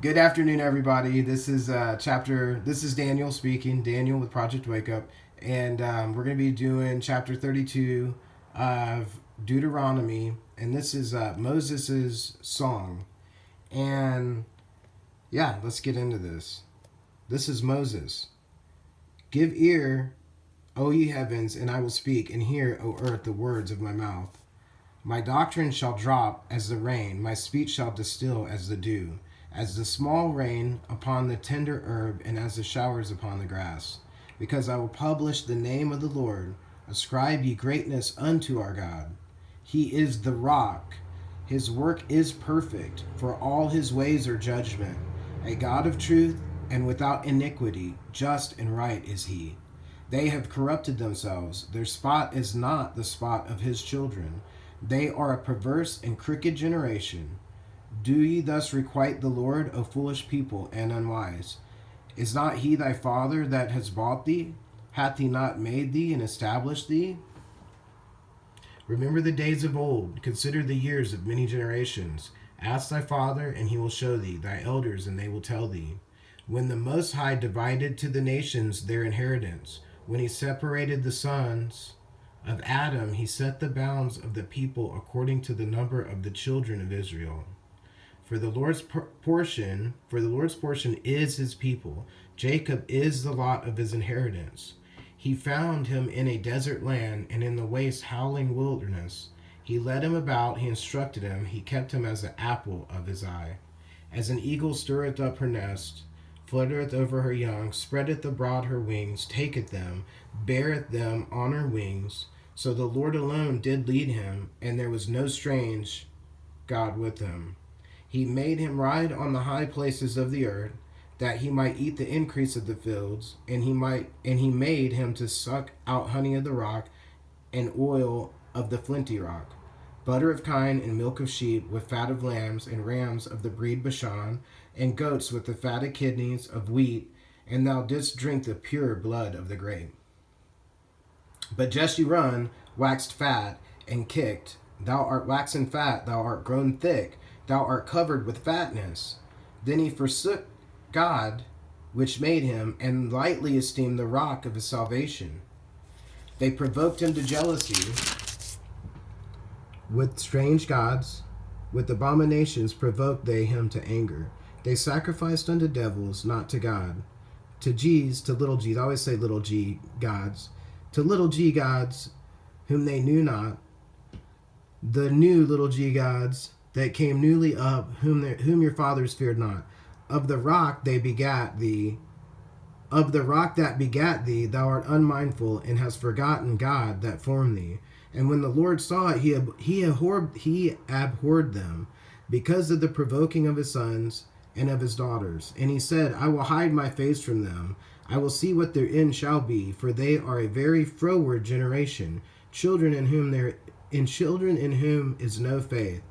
Good afternoon, everybody. This is Daniel speaking, Daniel with Project Wake Up, and we're going to be doing chapter 32 of Deuteronomy, and this is Moses' song. And yeah, let's get into this. This is Moses. Give ear, O ye heavens, and I will speak, and hear, O earth, the words of my mouth. My doctrine shall drop as the rain, my speech shall distill as the dew, as the small rain upon the tender herb, and as the showers upon the grass. Because I will publish the name of the Lord. Ascribe ye greatness unto our God. He is the rock. His work is perfect, for all his ways are judgment. A God of truth and without iniquity, just and right is he. They have corrupted themselves. Their spot is not the spot of his children. They are a perverse and crooked generation. Do ye thus requite the Lord, O foolish people and unwise? Is not he thy father that has bought thee? Hath he not made thee and established thee? Remember the days of old, consider the years of many generations. Ask thy father, and he will show thee, thy elders, and they will tell thee. When the Most High divided to the nations their inheritance, when he separated the sons of Adam, he set the bounds of the people according to the number of the children of Israel. For the Lord's portion is his people. Jacob is the lot of his inheritance. He found him in a desert land and in the waste howling wilderness. He led him about, he instructed him, he kept him as the apple of his eye. As an eagle stirreth up her nest, fluttereth over her young, spreadeth abroad her wings, taketh them, beareth them on her wings. So the Lord alone did lead him, and there was no strange God with him. He made him ride on the high places of the earth, that he might eat the increase of the fields, and he made him to suck out honey of the rock, and oil of the flinty rock, butter of kine and milk of sheep, with fat of lambs and rams of the breed Bashan, and goats with the fatted kidneys of wheat, and thou didst drink the pure blood of the grape. But Jeshurun waxed fat and kicked. Thou art waxen fat, thou art grown thick, thou art covered with fatness. Then he forsook God, which made him, and lightly esteemed the rock of his salvation. They provoked him to jealousy with strange gods. With abominations provoked they him to anger. They sacrificed unto devils, not to God. To little g's, I always say little g gods. To little g gods, whom they knew not. The new little g gods that came newly up, whom your fathers feared not. Of the rock they begat thee. Of the rock that begat thee, thou art unmindful, and hast forgotten God that formed thee. And when the Lord saw it, he abhorred them, because of the provoking of his sons and of his daughters. And he said, I will hide my face from them. I will see what their end shall be, for they are a very froward generation, children in whom is no faith.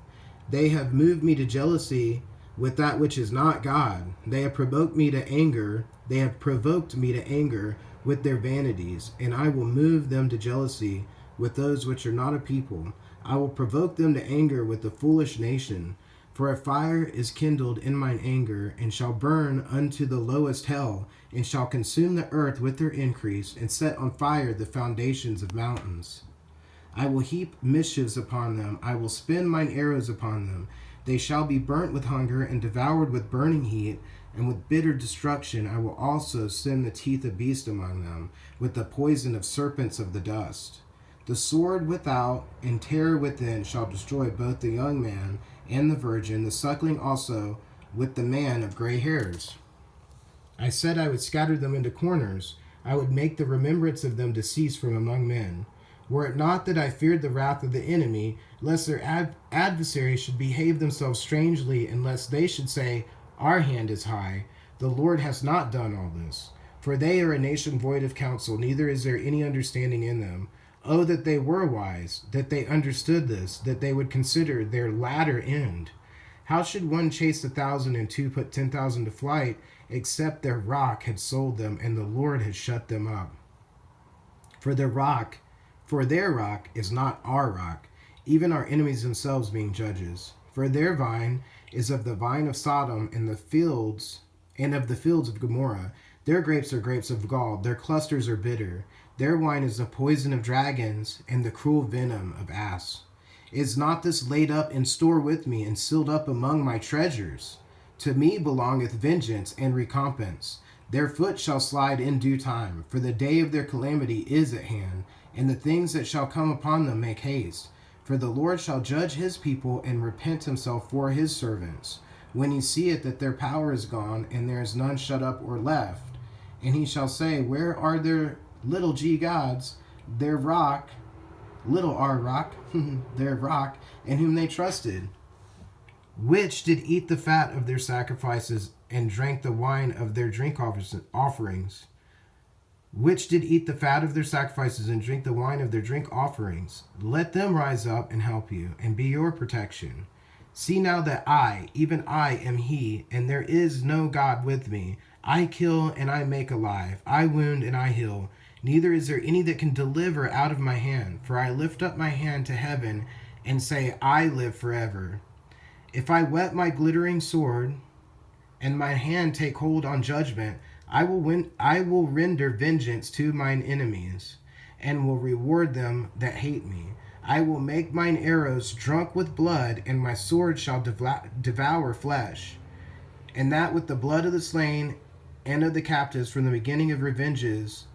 They have moved me to jealousy with that which is not God. They have provoked me to anger. With their vanities, and I will move them to jealousy with those which are not a people. I will provoke them to anger with the foolish nation. For a fire is kindled in mine anger, and shall burn unto the lowest hell, and shall consume the earth with their increase, and set on fire the foundations of mountains. I will heap mischiefs upon them. I will spin mine arrows upon them. They shall be burnt with hunger and devoured with burning heat, and with bitter destruction I will also send the teeth of beasts among them, with the poison of serpents of the dust. The sword without and terror within shall destroy both the young man and the virgin, the suckling also with the man of gray hairs. I said I would scatter them into corners. I would make the remembrance of them to cease from among men. Were it not that I feared the wrath of the enemy, lest their adversaries should behave themselves strangely, and lest they should say, Our hand is high, the Lord has not done all this. For they are a nation void of counsel, neither is there any understanding in them. Oh, that they were wise, that they understood this, that they would consider their latter end. How should one chase 1,000 and two put 10,000 to flight, except their rock had sold them, and the Lord had shut them up? For their rock is not our rock, even our enemies themselves being judges. For their vine is of the vine of Sodom and of the fields of Gomorrah. Their grapes are grapes of gall, their clusters are bitter. Their wine is the poison of dragons and the cruel venom of asps. Is not this laid up in store with me and sealed up among my treasures? To me belongeth vengeance and recompense. Their foot shall slide in due time, for the day of their calamity is at hand, and the things that shall come upon them make haste. For the Lord shall judge his people and repent himself for his servants, when he seeth that their power is gone, and there is none shut up or left. And he shall say, where are their little g gods, their rock, little r rock, their rock, in whom they trusted, which did eat the fat of their sacrifices and drank the wine of their drink offerings? Which did eat the fat of their sacrifices and drink the wine of their drink offerings? Let them rise up and help you, and be your protection. See now that I, even I, am he, and there is no God with me. I kill and I make alive. I wound and I heal. Neither is there any that can deliver out of my hand. For I lift up my hand to heaven and say, I live forever. If I whet my glittering sword, and my hand take hold on judgment, I will render vengeance to mine enemies, and will reward them that hate me. I will make mine arrows drunk with blood, and my sword shall devour flesh, and that with the blood of the slain and of the captives from the beginning of revenges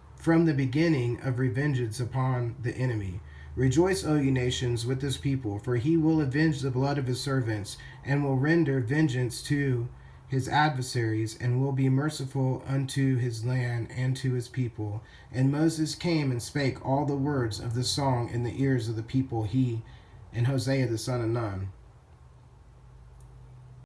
upon the enemy. Rejoice, O ye nations, with this people, for he will avenge the blood of his servants, and will render vengeance to his adversaries, and will be merciful unto his land and to his people. And Moses came and spake all the words of the song in the ears of the people, he and Hosea the son of Nun.